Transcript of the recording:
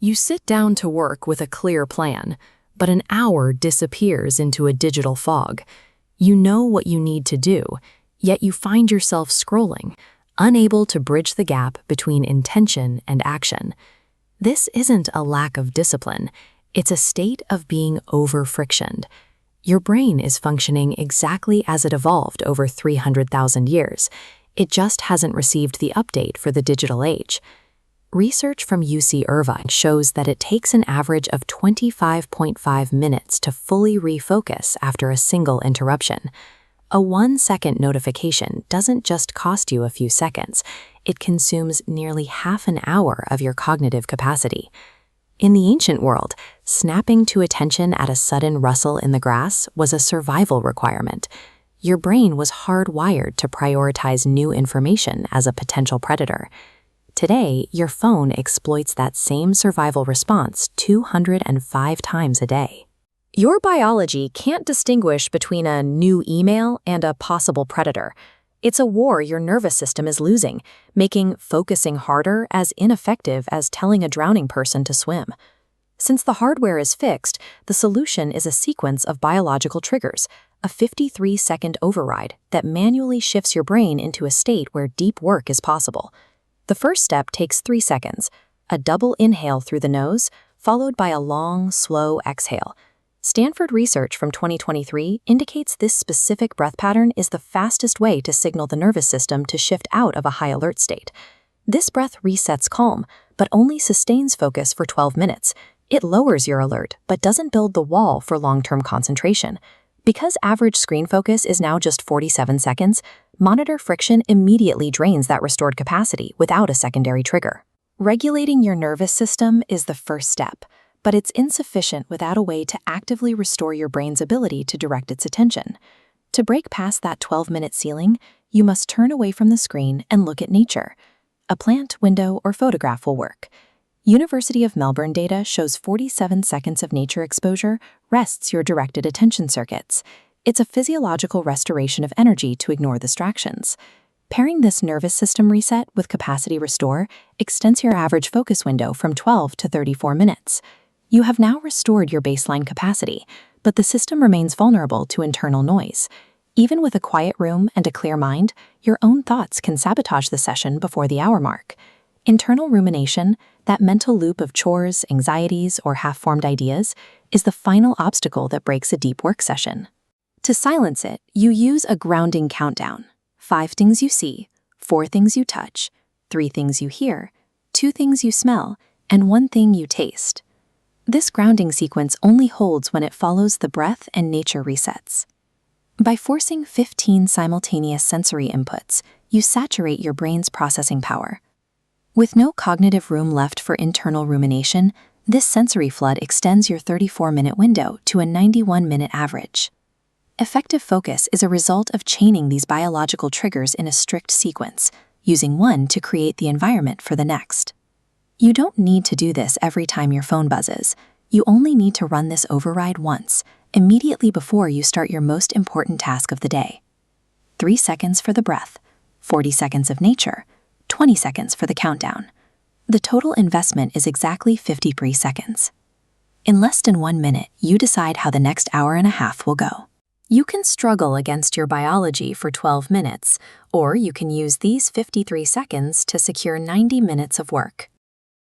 You sit down to work with a clear plan, but an hour disappears into a digital fog. You know what you need to do, yet you find yourself scrolling, unable to bridge the gap between intention and action. This isn't a lack of discipline, it's a state of being over-frictioned. Your brain is functioning exactly as it evolved over 300,000 years. It just hasn't received the update for the digital age. Research from UC Irvine shows that it takes an average of 25.5 minutes to fully refocus after a single interruption. A 1-second notification doesn't just cost you a few seconds, it consumes nearly half an hour of your cognitive capacity. In the ancient world, snapping to attention at a sudden rustle in the grass was a survival requirement. Your brain was hardwired to prioritize new information as a potential predator. Today, your phone exploits that same survival response 205 times a day. Your biology can't distinguish between a new email and a possible predator. It's a war your nervous system is losing, making focusing harder as ineffective as telling a drowning person to swim. Since the hardware is fixed, the solution is a sequence of biological triggers, a 53-second override that manually shifts your brain into a state where deep work is possible. The first step takes 3 seconds, a double inhale through the nose, followed by a long, slow exhale. Stanford research from 2023 indicates this specific breath pattern is the fastest way to signal the nervous system to shift out of a high alert state. This breath resets calm, but only sustains focus for 12 minutes. It lowers your alert, but doesn't build the wall for long-term concentration. Because average screen focus is now just 47 seconds, monitor friction immediately drains that restored capacity without a secondary trigger. Regulating your nervous system is the first step, but it's insufficient without a way to actively restore your brain's ability to direct its attention. To break past that 12-minute ceiling, you must turn away from the screen and look at nature. A plant, window, or photograph will work. University of Melbourne data shows 47 seconds of nature exposure rests your directed attention circuits. It's a physiological restoration of energy to ignore distractions. Pairing this nervous system reset with capacity restore extends your average focus window from 12 to 34 minutes. You have now restored your baseline capacity, but the system remains vulnerable to internal noise. Even with a quiet room and a clear mind, your own thoughts can sabotage the session before the hour mark. Internal rumination, that mental loop of chores, anxieties, or half-formed ideas, is the final obstacle that breaks a deep work session. To silence it, you use a grounding countdown. 5 things you see, 4 things you touch, 3 things you hear, 2 things you smell, and 1 thing you taste. This grounding sequence only holds when it follows the breath and nature resets. By forcing 15 simultaneous sensory inputs, you saturate your brain's processing power. With no cognitive room left for internal rumination, this sensory flood extends your 34-minute window to a 91-minute average. Effective focus is a result of chaining these biological triggers in a strict sequence, using one to create the environment for the next. You don't need to do this every time your phone buzzes. You only need to run this override once, immediately before you start your most important task of the day. 3 seconds for the breath, 40 seconds of nature, 20 seconds for the countdown. The total investment is exactly 53 seconds. In less than 1 minute, you decide how the next hour and a half will go. You can struggle against your biology for 12 minutes, or you can use these 53 seconds to secure 90 minutes of work.